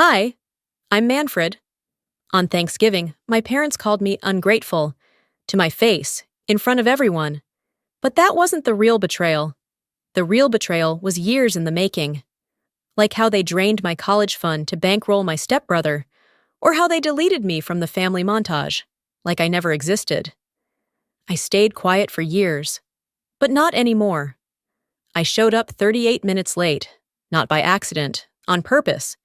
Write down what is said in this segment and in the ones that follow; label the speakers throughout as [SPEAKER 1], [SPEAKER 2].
[SPEAKER 1] Hi, I'm Manfred. On Thanksgiving, my parents called me ungrateful, to my face, in front of everyone. But that wasn't the real betrayal. The real betrayal was years in the making. Like how they drained my college fund to bankroll my stepbrother, or how they deleted me from the family montage, like I never existed. I stayed quiet for years, but not anymore. I showed up 38 minutes late, not by accident, on purpose.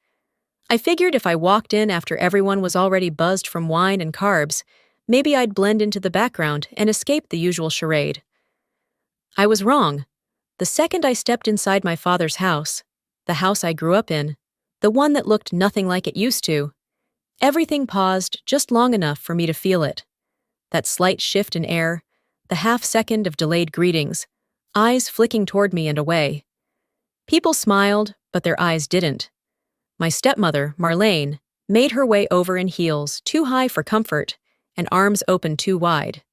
[SPEAKER 1] I figured if I walked in after everyone was already buzzed from wine and carbs, maybe I'd blend into the background and escape the usual charade. I was wrong. The second I stepped inside my father's house, the house I grew up in, the one that looked nothing like it used to, everything paused just long enough for me to feel it. That slight shift in air, the half-second of delayed greetings, eyes flicking toward me and away. People smiled, but their eyes didn't. My stepmother, Marlene, made her way over in heels too high for comfort and arms open too wide.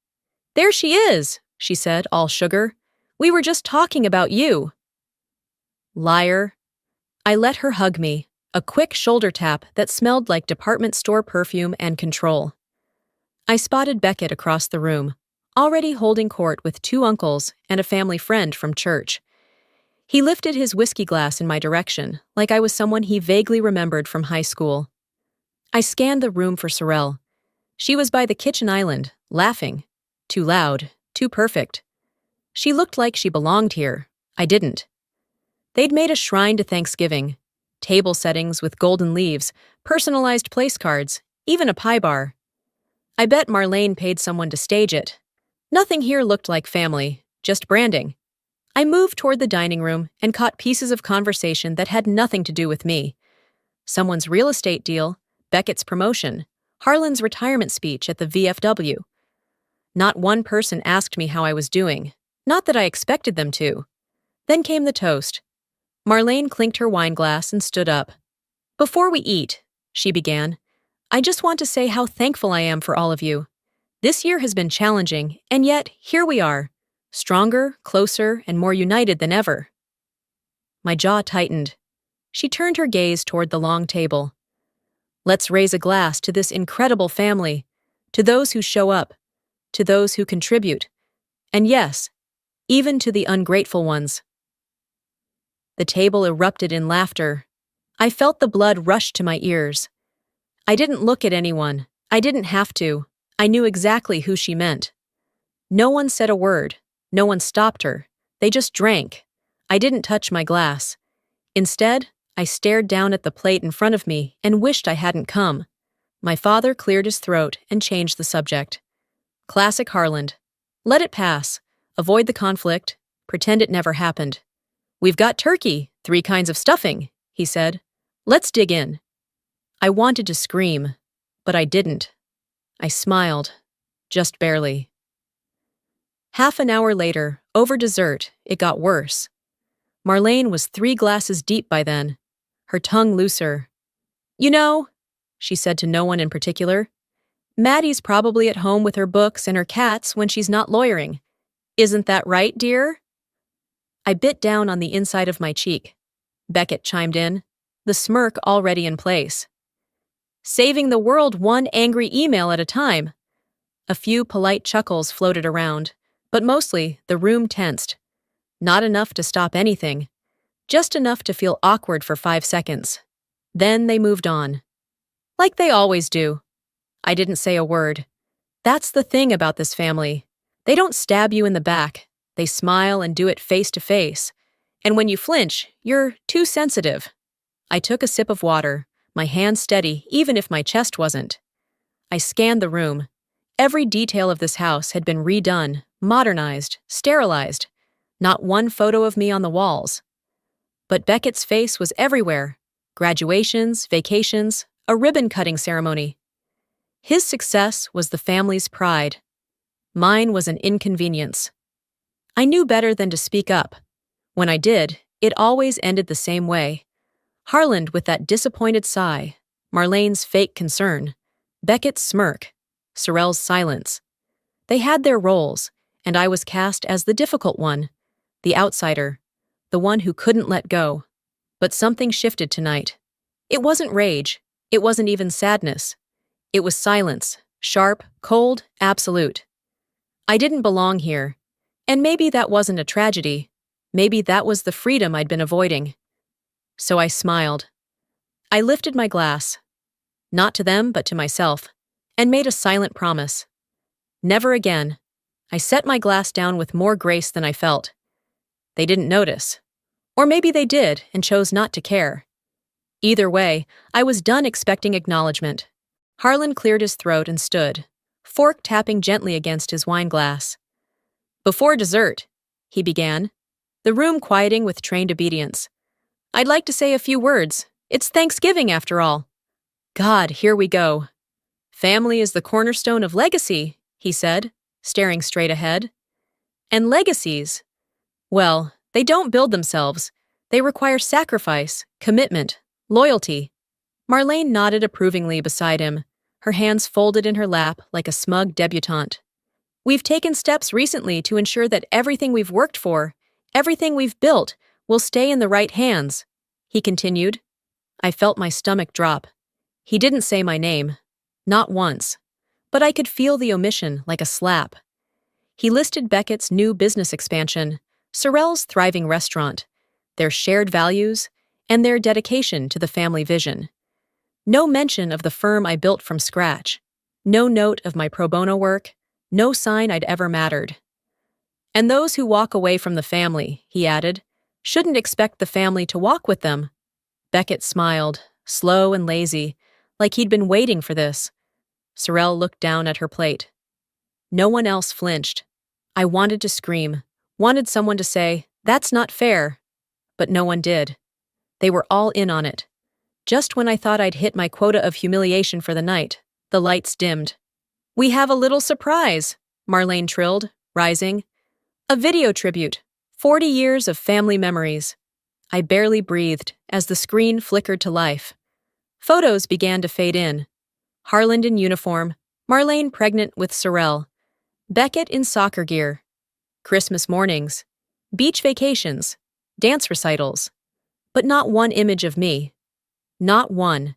[SPEAKER 1] "There she is," she said, all sugar. "We were just talking about you." Liar. I let her hug me, a quick shoulder tap that smelled like department store perfume and control. I spotted Beckett across the room, already holding court with two uncles and a family friend from church. He lifted his whiskey glass in my direction, like I was someone he vaguely remembered from high school. I scanned the room for Sorrel. She was by the kitchen island, laughing. Too loud, too perfect. She looked like she belonged here. I didn't. They'd made a shrine to Thanksgiving. Table settings with golden leaves, personalized place cards, even a pie bar. I bet Marlene paid someone to stage it. Nothing here looked like family, just branding. I moved toward the dining room and caught pieces of conversation that had nothing to do with me. Someone's real estate deal, Beckett's promotion, Harlan's retirement speech at the VFW. Not one person asked me how I was doing, not that I expected them to. Then came the toast. Marlene clinked her wine glass and stood up. "Before we eat," she began, "I just want to say how thankful I am for all of you. This year has been challenging, and yet here we are. Stronger, closer, and more united than ever." My jaw tightened. She turned her gaze toward the long table. "Let's raise a glass to this incredible family, to those who show up, to those who contribute, and yes, even to the ungrateful ones." The table erupted in laughter. I felt the blood rush to my ears. I didn't look at anyone. I didn't have to. I knew exactly who she meant. No one said a word. No one stopped her. They just drank. I didn't touch my glass. Instead, I stared down at the plate in front of me and wished I hadn't come. My father cleared his throat and changed the subject. Classic Harland. Let it pass. Avoid the conflict. Pretend it never happened. "We've got turkey, 3 kinds of stuffing," he said. "Let's dig in." I wanted to scream, but I didn't. I smiled, just barely. Half an hour later, over dessert, it got worse. Marlene was 3 glasses deep by then, her tongue looser. "You know," she said to no one in particular, "Maddie's probably at home with her books and her cats when she's not lawyering. Isn't that right, dear?" I bit down on the inside of my cheek. Beckett chimed in, the smirk already in place. "Saving the world one angry email at a time." A few polite chuckles floated around, but mostly the room tensed. Not enough to stop anything, just enough to feel awkward for 5 seconds. Then they moved on. Like they always do. I didn't say a word. That's the thing about this family. They don't stab you in the back. They smile and do it face to face. And when you flinch, you're too sensitive. I took a sip of water, my hand steady even if my chest wasn't. I scanned the room. Every detail of this house had been redone, modernized, sterilized. Not one photo of me on the walls. But Beckett's face was everywhere. Graduations, vacations, a ribbon-cutting ceremony. His success was the family's pride. Mine was an inconvenience. I knew better than to speak up. When I did, it always ended the same way. Harland with that disappointed sigh, Marlene's fake concern, Beckett's smirk, Sorrel's silence. They had their roles, and I was cast as the difficult one, the outsider, the one who couldn't let go. But something shifted tonight. It wasn't rage. It wasn't even sadness. It was silence, sharp, cold, absolute. I didn't belong here. And maybe that wasn't a tragedy. Maybe that was the freedom I'd been avoiding. So I smiled. I lifted my glass, not to them but to myself, and made a silent promise. Never again. I set my glass down with more grace than I felt. They didn't notice. Or maybe they did and chose not to care. Either way, I was done expecting acknowledgement. Harlan cleared his throat and stood, fork tapping gently against his wine glass. "Before dessert," he began, the room quieting with trained obedience, "I'd like to say a few words. It's Thanksgiving, after all." God, here we go. "Family is the cornerstone of legacy," he said, staring straight ahead. And legacies, well, they don't build themselves. They require sacrifice, commitment, loyalty. Marlene nodded approvingly beside him, her hands folded in her lap like a smug debutante. "We've taken steps recently to ensure that everything we've worked for, everything we've built, will stay in the right hands," he continued. I felt my stomach drop. He didn't say my name. Not once. But I could feel the omission like a slap. He listed Beckett's new business expansion, Sorrell's thriving restaurant, their shared values, and their dedication to the family vision. No mention of the firm I built from scratch. No note of my pro bono work. No sign I'd ever mattered. "And those who walk away from the family," he added, "shouldn't expect the family to walk with them." Beckett smiled, slow and lazy, like he'd been waiting for this. Sorrell looked down at her plate. No one else flinched. I wanted to scream, wanted someone to say, "That's not fair." But no one did. They were all in on it. Just when I thought I'd hit my quota of humiliation for the night, the lights dimmed. "We have a little surprise," Marlene trilled, rising. "A video tribute. 40 years of family memories." I barely breathed as the screen flickered to life. Photos began to fade in. Harlan in uniform, Marlene pregnant with Sorrell, Beckett in soccer gear. Christmas mornings, beach vacations, dance recitals. But not one image of me. Not one.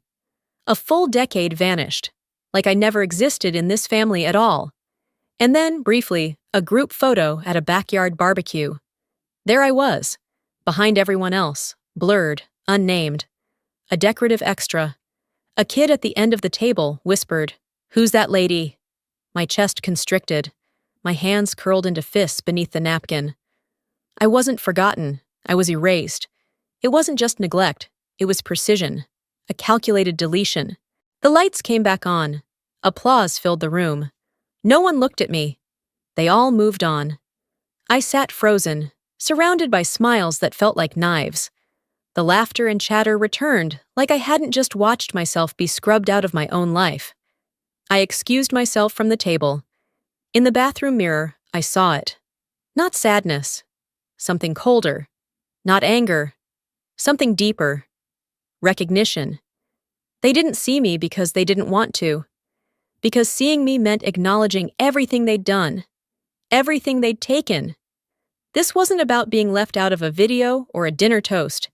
[SPEAKER 1] A full decade vanished, like I never existed in this family at all. And then, briefly, a group photo at a backyard barbecue. There I was, behind everyone else, blurred, unnamed. A decorative extra. A kid at the end of the table whispered, "Who's that lady?" My chest constricted. My hands curled into fists beneath the napkin. I wasn't forgotten. I was erased. It wasn't just neglect. It was precision. A calculated deletion. The lights came back on. Applause filled the room. No one looked at me. They all moved on. I sat frozen, surrounded by smiles that felt like knives. The laughter and chatter returned like I hadn't just watched myself be scrubbed out of my own life. I excused myself from the table. In the bathroom mirror, I saw it. Not sadness. Something colder. Not anger. Something deeper. Recognition. They didn't see me because they didn't want to. Because seeing me meant acknowledging everything they'd done. Everything they'd taken. This wasn't about being left out of a video or a dinner toast.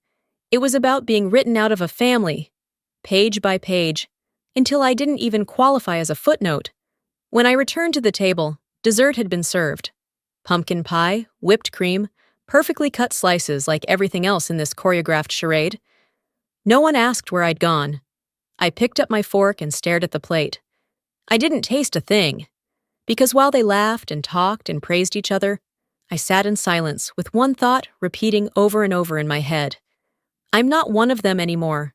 [SPEAKER 1] It was about being written out of a family, page by page, until I didn't even qualify as a footnote. When I returned to the table, dessert had been served. Pumpkin pie, whipped cream, perfectly cut slices like everything else in this choreographed charade. No one asked where I'd gone. I picked up my fork and stared at the plate. I didn't taste a thing. Because while they laughed and talked and praised each other, I sat in silence with one thought repeating over and over in my head. I'm not one of them anymore.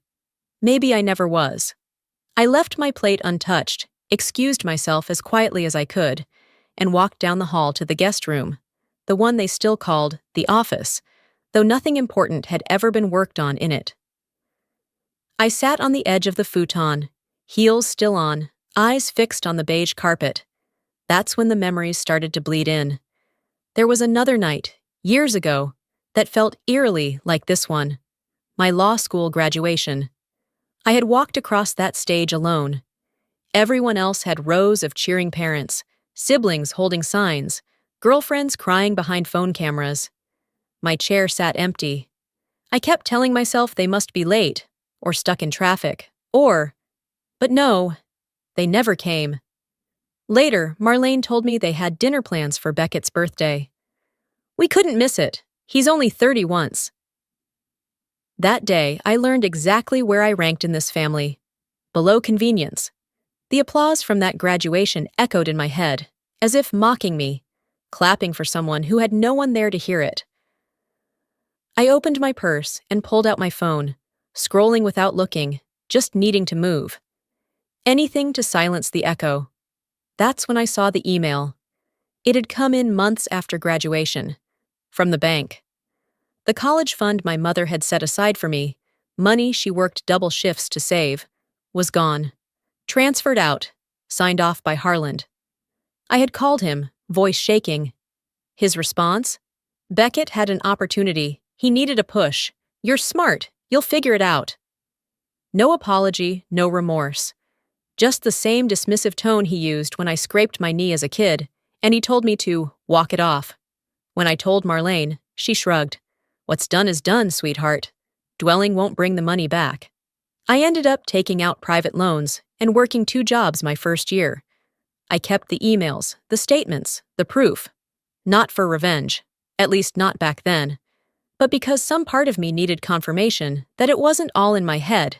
[SPEAKER 1] Maybe I never was. I left my plate untouched, excused myself as quietly as I could, and walked down the hall to the guest room, the one they still called the office, though nothing important had ever been worked on in it. I sat on the edge of the futon, heels still on, eyes fixed on the beige carpet. That's when the memories started to bleed in. There was another night, years ago, that felt eerily like this one. My law school graduation. I had walked across that stage alone. Everyone else had rows of cheering parents, siblings holding signs, girlfriends crying behind phone cameras. My chair sat empty. I kept telling myself they must be late, or stuck in traffic, but no, they never came. Later, Marlene told me they had dinner plans for Beckett's birthday. We couldn't miss it. He's only 30 once. That day, I learned exactly where I ranked in this family. Below convenience. The applause from that graduation echoed in my head, as if mocking me, clapping for someone who had no one there to hear it. I opened my purse and pulled out my phone, scrolling without looking, just needing to move. Anything to silence the echo. That's when I saw the email. It had come in months after graduation. From the bank. The college fund my mother had set aside for me, money she worked double shifts to save, was gone. Transferred out, signed off by Harland. I had called him, voice shaking. His response? Beckett had an opportunity. He needed a push. You're smart. You'll figure it out. No apology, no remorse. Just the same dismissive tone he used when I scraped my knee as a kid, and he told me to walk it off. When I told Marlene, she shrugged. What's done is done, sweetheart. Dwelling won't bring the money back. I ended up taking out private loans and working 2 jobs my first year. I kept the emails, the statements, the proof. Not for revenge, at least not back then, but because some part of me needed confirmation that it wasn't all in my head,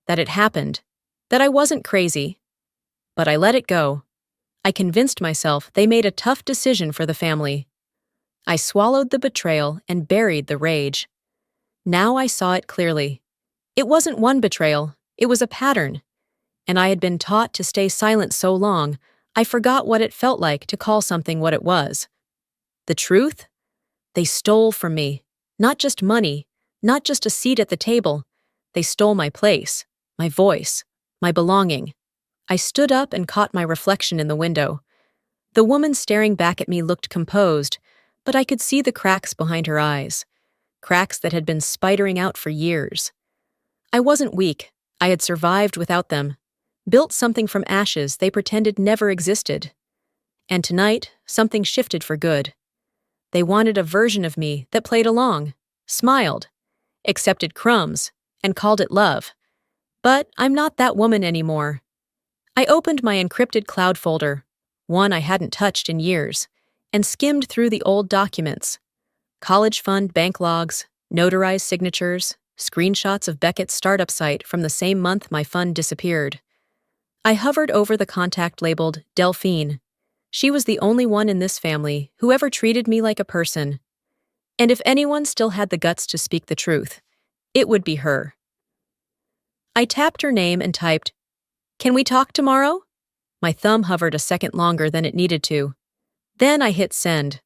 [SPEAKER 1] that it happened, that I wasn't crazy. But I let it go. I convinced myself they made a tough decision for the family. I swallowed the betrayal and buried the rage. Now I saw it clearly. It wasn't one betrayal, it was a pattern. And I had been taught to stay silent so long, I forgot what it felt like to call something what it was. The truth? They stole from me. Not just money, not just a seat at the table. They stole my place, my voice, my belonging. I stood up and caught my reflection in the window. The woman staring back at me looked composed, but I could see the cracks behind her eyes. Cracks that had been spidering out for years. I wasn't weak. I had survived without them. Built something from ashes they pretended never existed. And tonight, something shifted for good. They wanted a version of me that played along, smiled, accepted crumbs, and called it love. But I'm not that woman anymore. I opened my encrypted cloud folder, one I hadn't touched in years, and skimmed through the old documents. College fund bank logs, notarized signatures, screenshots of Beckett's startup site from the same month my fund disappeared. I hovered over the contact labeled Delphine. She was the only one in this family who ever treated me like a person. And if anyone still had the guts to speak the truth, it would be her. I tapped her name and typed, "Can we talk tomorrow?" My thumb hovered a second longer than it needed to. Then I hit send.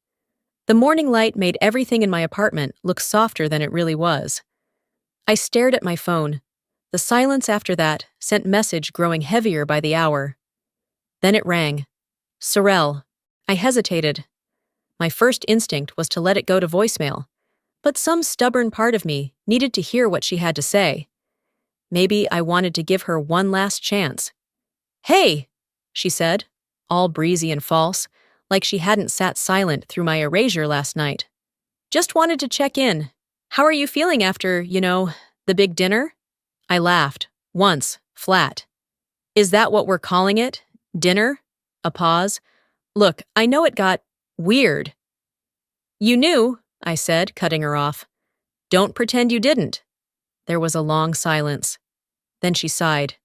[SPEAKER 1] The morning light made everything in my apartment look softer than it really was. I stared at my phone. The silence after that sent message growing heavier by the hour. Then it rang. Sorrel. I hesitated. My first instinct was to let it go to voicemail, but some stubborn part of me needed to hear what she had to say. Maybe I wanted to give her one last chance. "Hey," she said, all breezy and false, like she hadn't sat silent through my erasure last night. "Just wanted to check in. How are you feeling after, the big dinner?" I laughed, once, flat. "Is that what we're calling it? Dinner?" A pause. "Look, I know it got weird." "You knew," I said, cutting her off. "Don't pretend you didn't." There was a long silence. Then she sighed.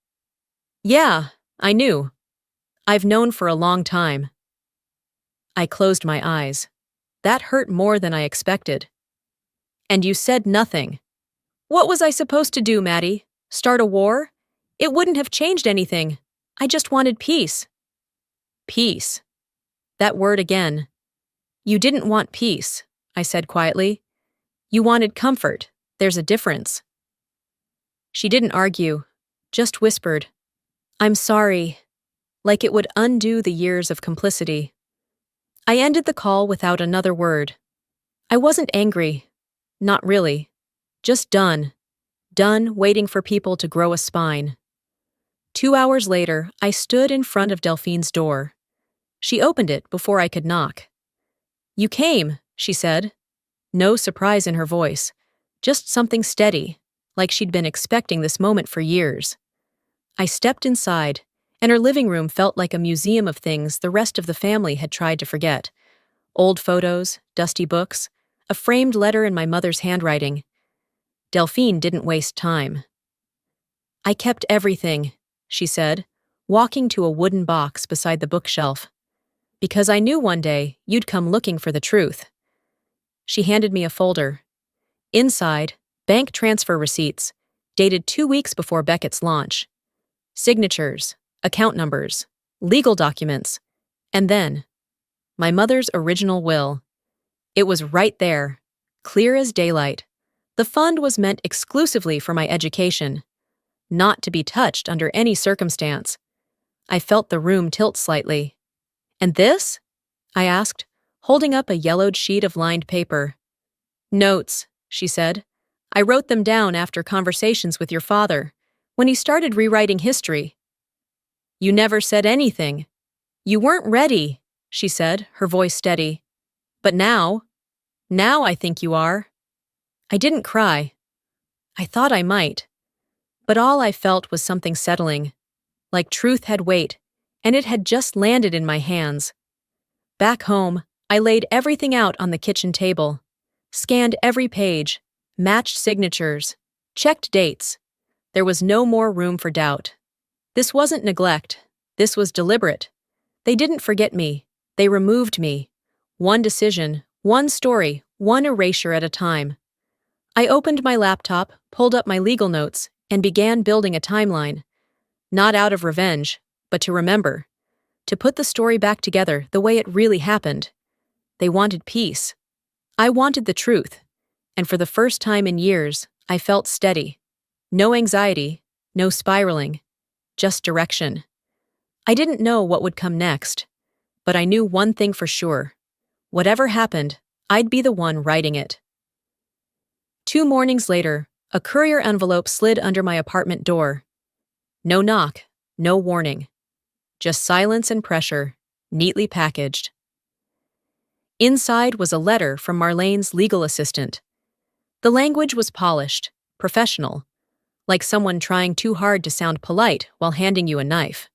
[SPEAKER 1] "Yeah, I knew. I've known for a long time." I closed my eyes. That hurt more than I expected. "And you said nothing." "What was I supposed to do, Maddie? Start a war? It wouldn't have changed anything. I just wanted peace." Peace. That word again. "You didn't want peace," I said quietly. "You wanted comfort. There's a difference." She didn't argue, just whispered, "I'm sorry," like it would undo the years of complicity. I ended the call without another word. I wasn't angry. Not really. Just done. Done waiting for people to grow a spine. 2 hours later, I stood in front of Delphine's door. She opened it before I could knock. "You came," she said. No surprise in her voice. Just something steady, like she'd been expecting this moment for years. I stepped inside, and her living room felt like a museum of things the rest of the family had tried to forget. Old photos, dusty books, a framed letter in my mother's handwriting. Delphine didn't waste time. "I kept everything," she said, walking to a wooden box beside the bookshelf. "Because I knew one day you'd come looking for the truth." She handed me a folder. Inside, bank transfer receipts, dated 2 weeks before Beckett's launch. Signatures, account numbers, legal documents, and then my mother's original will. It was right there, clear as daylight. The fund was meant exclusively for my education, not to be touched under any circumstance. I felt the room tilt slightly. "And this?" I asked, holding up a yellowed sheet of lined paper. "Notes," she said. "I wrote them down after conversations with your father, when he started rewriting history." "You never said anything." "You weren't ready," she said, her voice steady. "But now I think you are." I didn't cry. I thought I might. But all I felt was something settling, like truth had weight, and it had just landed in my hands. Back home, I laid everything out on the kitchen table, scanned every page, matched signatures, checked dates. There was no more room for doubt. This wasn't neglect. This was deliberate. They didn't forget me. They removed me. One decision, one story, one erasure at a time. I opened my laptop, pulled up my legal notes, and began building a timeline. Not out of revenge, but to remember. To put the story back together the way it really happened. They wanted peace. I wanted the truth. And for the first time in years, I felt steady. No anxiety, no spiraling, just direction. I didn't know what would come next, but I knew one thing for sure. Whatever happened, I'd be the one writing it. 2 mornings later, a courier envelope slid under my apartment door. No knock, no warning. Just silence and pressure, neatly packaged. Inside was a letter from Marlene's legal assistant. The language was polished, professional, like someone trying too hard to sound polite while handing you a knife.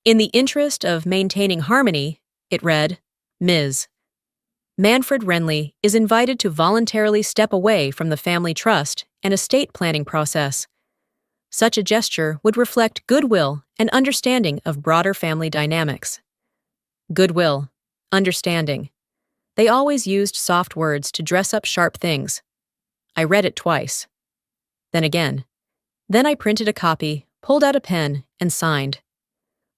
[SPEAKER 1] In the interest of maintaining harmony, it read, Ms. Manfred Renly is invited to voluntarily step away from the family trust and estate planning process. Such a gesture would reflect goodwill and understanding of broader family dynamics. Goodwill, understanding. They always used soft words to dress up sharp things. I read it twice. Then again. Then I printed a copy, pulled out a pen, and signed.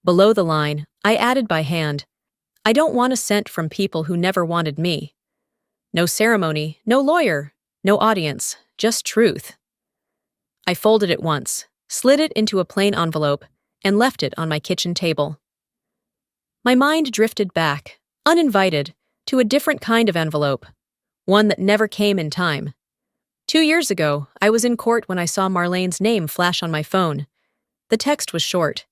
[SPEAKER 1] Below the line, I added by hand, I don't want a cent from people who never wanted me. No ceremony, no lawyer, no audience, just truth. I folded it once, slid it into a plain envelope, and left it on my kitchen table. My mind drifted back, uninvited, to a different kind of envelope, one that never came in time. 2 years ago, I was in court when I saw Marlene's name flash on my phone. The text was short.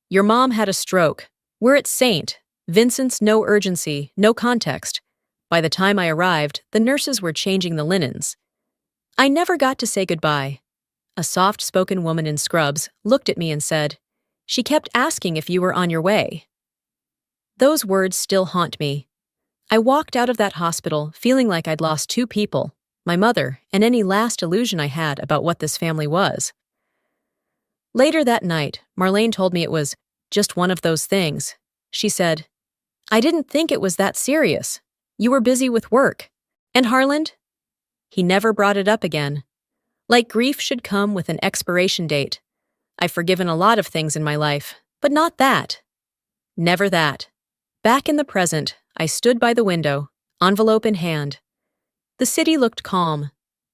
[SPEAKER 1] Your mom had a stroke. We're at St. Vincent's, no urgency, no context. By the time I arrived, the nurses were changing the linens. I never got to say goodbye. A soft-spoken woman in scrubs looked at me and said, She kept asking if you were on your way. Those words still haunt me. I walked out of that hospital feeling like I'd lost 2 people, my mother and any last illusion I had about what this family was. Later that night, Marlene told me it was just one of those things. She said, I didn't think it was that serious. You were busy with work. And Harland? He never brought it up again. Like grief should come with an expiration date. I've forgiven a lot of things in my life, but not that. Never that. Back in the present, I stood by the window, envelope in hand. The city looked calm.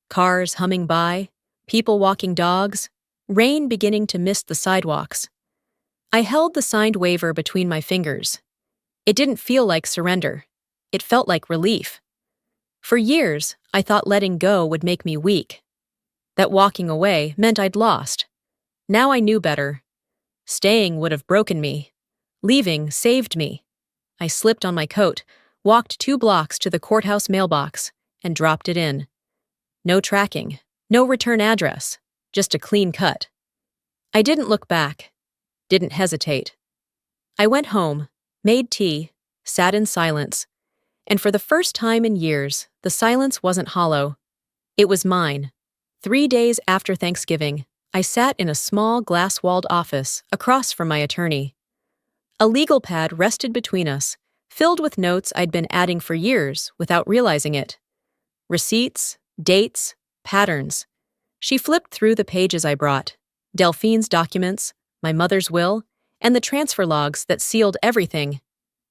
[SPEAKER 1] Cars humming by, people walking dogs, rain beginning to mist the sidewalks. I held the signed waiver between my fingers. It didn't feel like surrender. It felt like relief. For years, I thought letting go would make me weak. That walking away meant I'd lost. Now I knew better. Staying would have broken me. Leaving saved me. I slipped on my coat, walked 2 blocks to the courthouse mailbox, and dropped it in. No tracking, No return address, just a clean cut. I didn't look back, didn't hesitate. I went home, made tea, sat in silence, and for the first time in years, the silence wasn't hollow. It was mine. 3 days after Thanksgiving, I sat in a small glass-walled office across from my attorney. A legal pad rested between us, filled with notes I'd been adding for years without realizing it. Receipts, dates, patterns. She flipped through the pages I brought, Delphine's documents, my mother's will, and the transfer logs that sealed everything.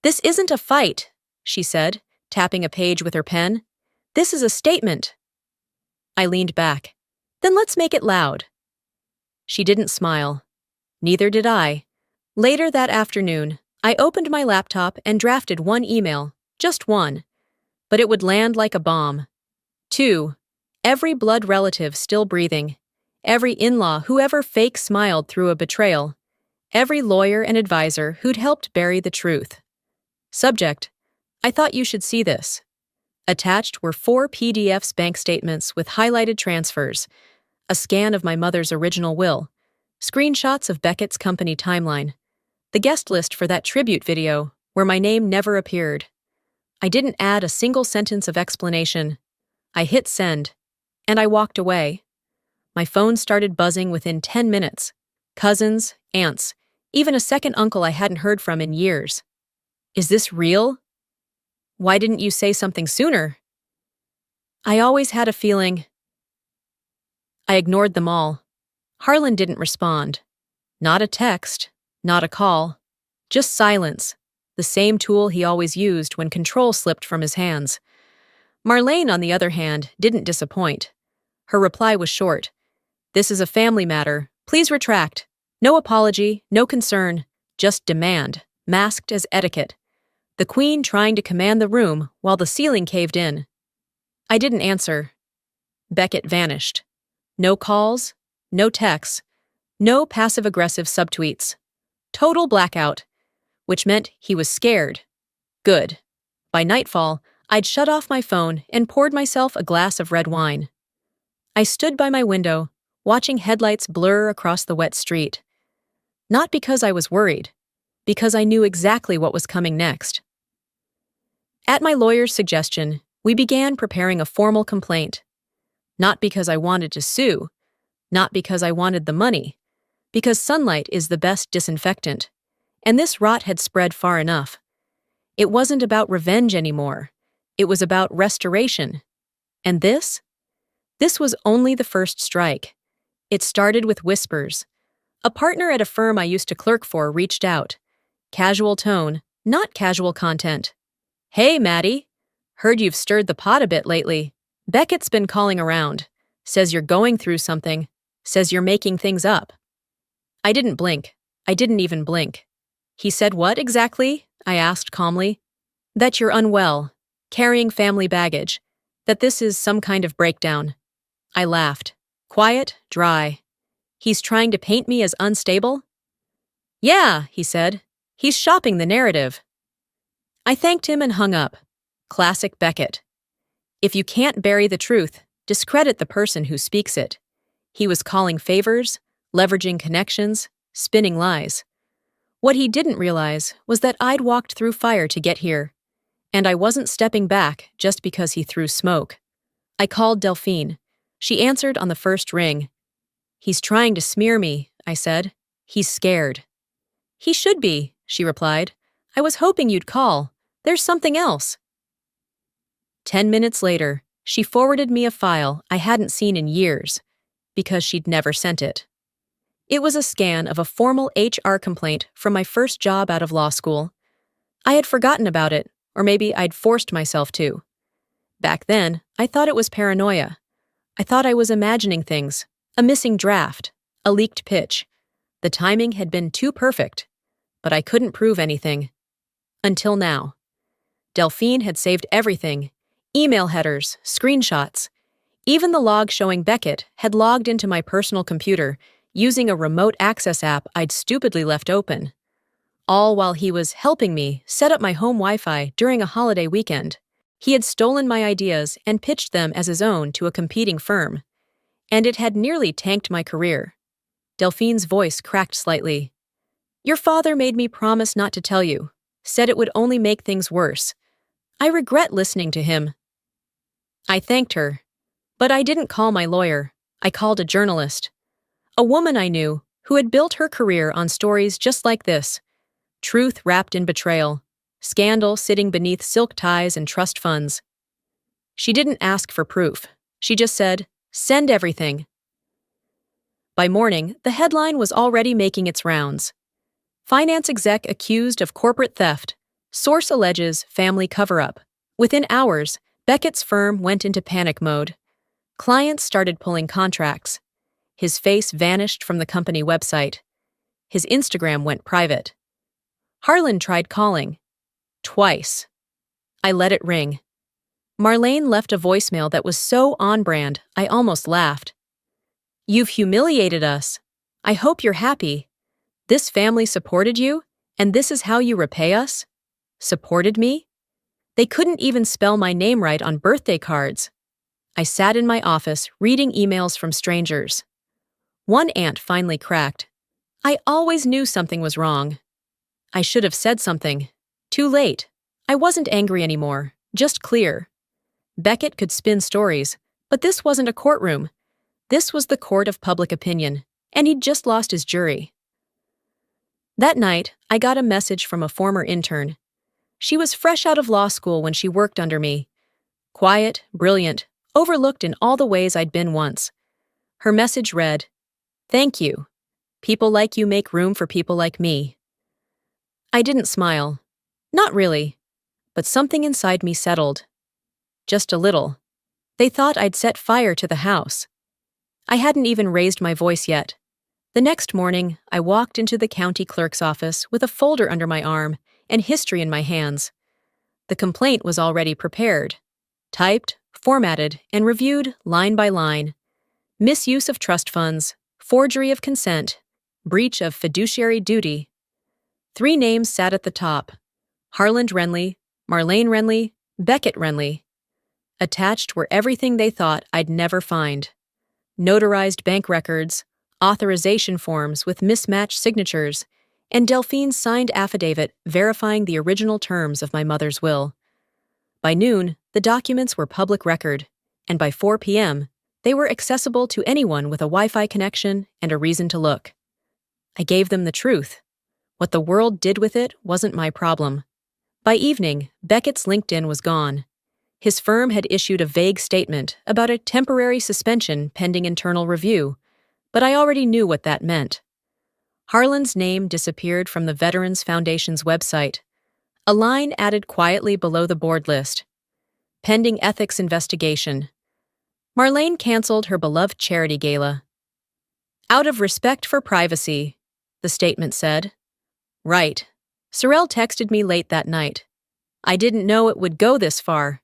[SPEAKER 1] "This isn't a fight," she said, tapping a page with her pen. "This is a statement." I leaned back. "Then let's make it loud." She didn't smile. Neither did I. Later that afternoon, I opened my laptop and drafted one email, just one. But it would land like a bomb. 2. Every blood relative still breathing. Every in-law who ever fake smiled through a betrayal. Every lawyer and advisor who'd helped bury the truth. Subject: I thought you should see this. Attached were 4 PDFs bank statements with highlighted transfers, a scan of my mother's original will, screenshots of Beckett's company timeline, the guest list for that tribute video where my name never appeared. I didn't add a single sentence of explanation. I hit send, and I walked away. My phone started buzzing within 10 minutes. Cousins, aunts, even a second uncle I hadn't heard from in years. "Is this real? Why didn't you say something sooner?" I always had a feeling. I ignored them all. Harlan didn't respond. Not a text, not a call. Just silence, the same tool he always used when control slipped from his hands. Marlene, on the other hand, didn't disappoint. Her reply was short. "This is a family matter. Please retract. No apology, no concern, just demand, masked as etiquette." The Queen trying to command the room while the ceiling caved in. I didn't answer. Beckett vanished. No calls, no texts, no passive-aggressive subtweets. Total blackout, which meant he was scared. Good. By nightfall, I'd shut off my phone and poured myself a glass of red wine. I stood by my window, watching headlights blur across the wet street. Not because I was worried, because I knew exactly what was coming next. At my lawyer's suggestion, we began preparing a formal complaint. Not because I wanted to sue, not because I wanted the money, because sunlight is the best disinfectant, and this rot had spread far enough. It wasn't about revenge anymore. It was about restoration. And this? This was only the first strike. It started with whispers. A partner at a firm I used to clerk for reached out. Casual tone, not casual content. "Hey, Maddie. Heard you've stirred the pot a bit lately. Beckett's been calling around. Says you're going through something. Says you're making things up." I didn't blink. I didn't even blink. "He said what exactly?" I asked calmly. "That you're unwell, carrying family baggage, that this is some kind of breakdown." I laughed. Quiet, dry. "He's trying to paint me as unstable?" "Yeah," he said. "He's shopping the narrative." I thanked him and hung up. Classic Beckett. If you can't bury the truth, discredit the person who speaks it. He was calling favors, leveraging connections, spinning lies. What he didn't realize was that I'd walked through fire to get here, and I wasn't stepping back just because he threw smoke. I called Delphine. She answered on the first ring. "He's trying to smear me," I said. "He's scared." "He should be," she replied. "I was hoping you'd call. There's something else." 10 minutes later, she forwarded me a file I hadn't seen in years, because she'd never sent it. It was a scan of a formal HR complaint from my first job out of law school. I had forgotten about it, or maybe I'd forced myself to. Back then, I thought it was paranoia. I thought I was imagining things, a missing draft, a leaked pitch. The timing had been too perfect, but I couldn't prove anything. Until now. Delphine had saved everything. Email headers, screenshots. Even the log showing Beckett had logged into my personal computer using a remote access app I'd stupidly left open. All while he was helping me set up my home Wi-Fi during a holiday weekend. He had stolen my ideas and pitched them as his own to a competing firm. and it had nearly tanked my career. Delphine's voice cracked slightly. Your father made me promise not to tell you, said it would only make things worse. I regret listening to him. I thanked her. But I didn't call my lawyer. I called a journalist. A woman I knew, who had built her career on stories just like this. Truth wrapped in betrayal. Scandal sitting beneath silk ties and trust funds. She didn't ask for proof. She just said, send everything. By morning, the headline was already making its rounds. Finance exec accused of corporate theft. Source alleges family cover-up. Within hours, Beckett's firm went into panic mode. Clients started pulling contracts. His face vanished from the company website. His Instagram went private. Harlan tried calling. Twice. I let it ring. Marlene left a voicemail that was so on-brand, I almost laughed. You've humiliated us. I hope you're happy. This family supported you, and this is how you repay us? Supported me? They couldn't even spell my name right on birthday cards. I sat in my office reading emails from strangers. One aunt finally cracked. I always knew something was wrong. I should have said something. Too late. I wasn't angry anymore, just clear. Beckett could spin stories, but this wasn't a courtroom. This was the court of public opinion, and he'd just lost his jury. That night, I got a message from a former intern. She was fresh out of law school when she worked under me. Quiet, brilliant, overlooked in all the ways I'd been once. Her message read, Thank you. People like you make room for people like me. I didn't smile. Not really. But something inside me settled. Just a little. They thought I'd set fire to the house. I hadn't even raised my voice yet. The next morning, I walked into the county clerk's office with a folder under my arm and history in my hands. The complaint was already prepared. Typed, formatted, and reviewed line by line. Misuse of trust funds, forgery of consent, breach of fiduciary duty. 3 names sat at the top. Harlan Renly, Marlene Renly, Beckett Renly. Attached were everything they thought I'd never find. Notarized bank records, authorization forms with mismatched signatures, and Delphine's signed affidavit verifying the original terms of my mother's will. By noon, the documents were public record, and by 4 p.m., they were accessible to anyone with a Wi-Fi connection and a reason to look. I gave them the truth. What the world did with it wasn't my problem. By evening, Beckett's LinkedIn was gone. His firm had issued a vague statement about a temporary suspension pending internal review, but I already knew what that meant. Harlan's name disappeared from the Veterans Foundation's website. A line added quietly below the board list. Pending ethics investigation. Marlene canceled her beloved charity gala. Out of respect for privacy, the statement said. Right. Sorrel texted me late that night. I didn't know it would go this far.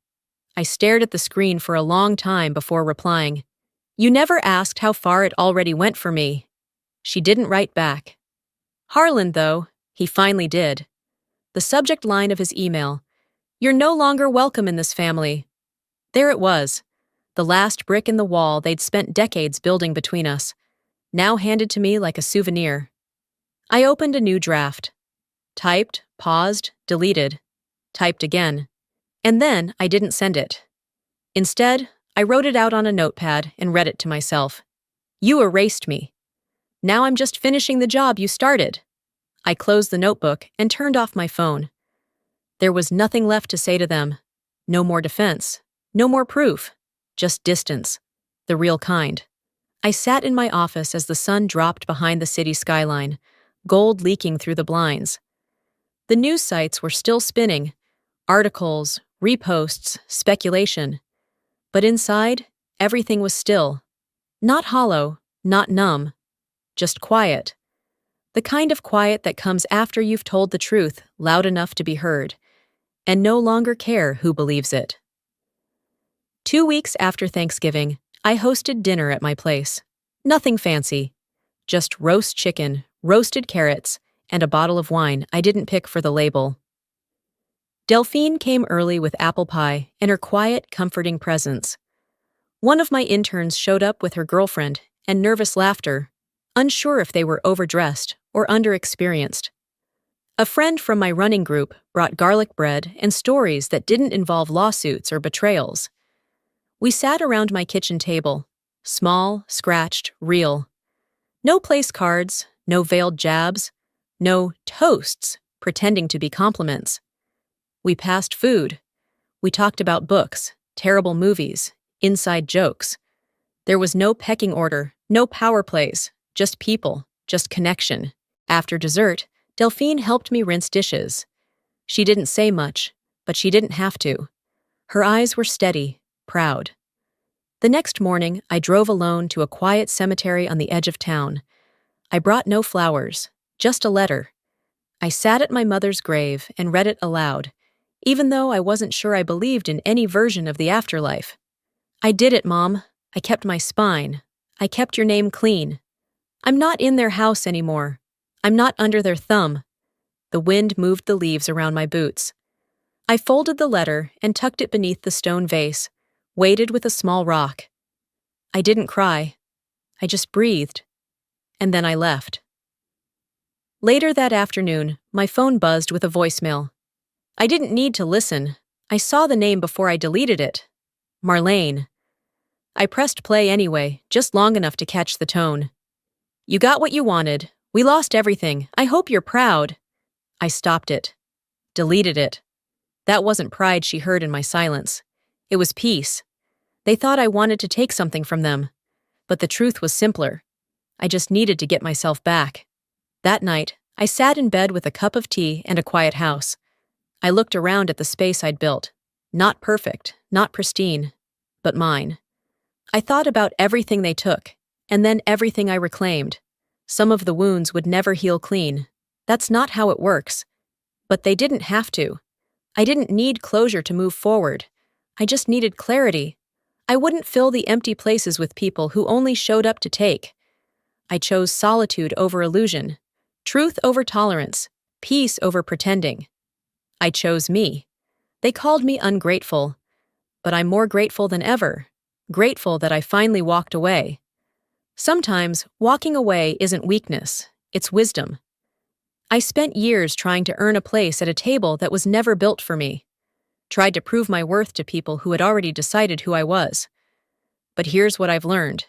[SPEAKER 1] I stared at the screen for a long time before replying. You never asked how far it already went for me. She didn't write back. Harlan, though, he finally did. The subject line of his email, You're no longer welcome in this family. There it was, the last brick in the wall they'd spent decades building between us, now handed to me like a souvenir. I opened a new draft. Typed, paused, deleted. Typed again. And then I didn't send it. Instead, I wrote it out on a notepad and read it to myself. You erased me. Now I'm just finishing the job you started. I closed the notebook and turned off my phone. There was nothing left to say to them. No more defense. No more proof. Just distance. The real kind. I sat in my office as the sun dropped behind the city skyline, gold leaking through the blinds. The news sites were still spinning. Articles, reposts, speculation. But inside, everything was still. Not hollow, not numb. Just quiet. The kind of quiet that comes after you've told the truth loud enough to be heard, and no longer care who believes it. 2 weeks after Thanksgiving, I hosted dinner at my place. Nothing fancy. Just roast chicken, roasted carrots, and a bottle of wine I didn't pick for the label. Delphine came early with apple pie and her quiet, comforting presence. One of my interns showed up with her girlfriend and nervous laughter, unsure if they were overdressed or underexperienced. A friend from my running group brought garlic bread and stories that didn't involve lawsuits or betrayals. We sat around my kitchen table, small, scratched, real. No place cards, no veiled jabs, no toasts pretending to be compliments. We passed food. We talked about books, terrible movies, inside jokes. There was no pecking order, no power plays, just people, just connection. After dessert, Delphine helped me rinse dishes. She didn't say much, but she didn't have to. Her eyes were steady, proud. The next morning, I drove alone to a quiet cemetery on the edge of town. I brought no flowers, just a letter. I sat at my mother's grave and read it aloud, even though I wasn't sure I believed in any version of the afterlife. I did it, Mom. I kept my spine. I kept your name clean. I'm not in their house anymore. I'm not under their thumb. The wind moved the leaves around my boots. I folded the letter and tucked it beneath the stone vase, weighted with a small rock. I didn't cry. I just breathed. And then I left. Later that afternoon, my phone buzzed with a voicemail. I didn't need to listen. I saw the name before I deleted it. Marlene. I pressed play anyway, just long enough to catch the tone. You got what you wanted. We lost everything. I hope you're proud. I stopped it. Deleted it. That wasn't pride she heard in my silence. It was peace. They thought I wanted to take something from them. But the truth was simpler. I just needed to get myself back. That night, I sat in bed with a cup of tea and a quiet house. I looked around at the space I'd built. Not perfect, not pristine, but mine. I thought about everything they took, and then everything I reclaimed. Some of the wounds would never heal clean. That's not how it works. But they didn't have to. I didn't need closure to move forward. I just needed clarity. I wouldn't fill the empty places with people who only showed up to take. I chose solitude over illusion, truth over tolerance, peace over pretending. I chose me. They called me ungrateful, but I'm more grateful than ever. Grateful that I finally walked away. Sometimes, walking away isn't weakness, it's wisdom. I spent years trying to earn a place at a table that was never built for me. Tried to prove my worth to people who had already decided who I was. But here's what I've learned.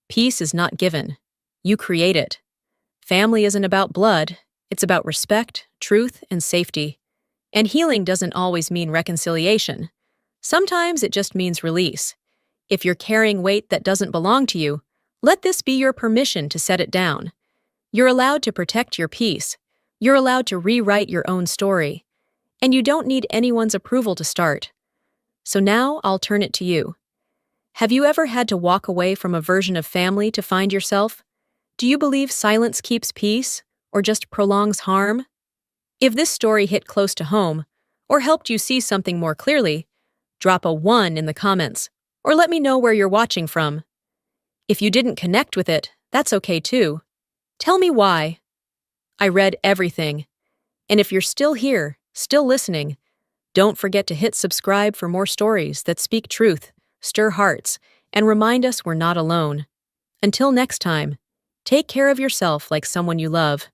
[SPEAKER 1] Peace is not given. You create it. Family isn't about blood, it's about respect, truth, and safety. And healing doesn't always mean reconciliation. Sometimes it just means release. If you're carrying weight that doesn't belong to you, let this be your permission to set it down. You're allowed to protect your peace. You're allowed to rewrite your own story. And you don't need anyone's approval to start. So now I'll turn it to you. Have you ever had to walk away from a version of family to find yourself? Do you believe silence keeps peace, or just prolongs harm? If this story hit close to home, or helped you see something more clearly, drop a 1 in the comments, or let me know where you're watching from. If you didn't connect with it, that's okay too. Tell me why. I read everything. And if you're still here, still listening, don't forget to hit subscribe for more stories that speak truth, stir hearts, and remind us we're not alone. Until next time, take care of yourself like someone you love.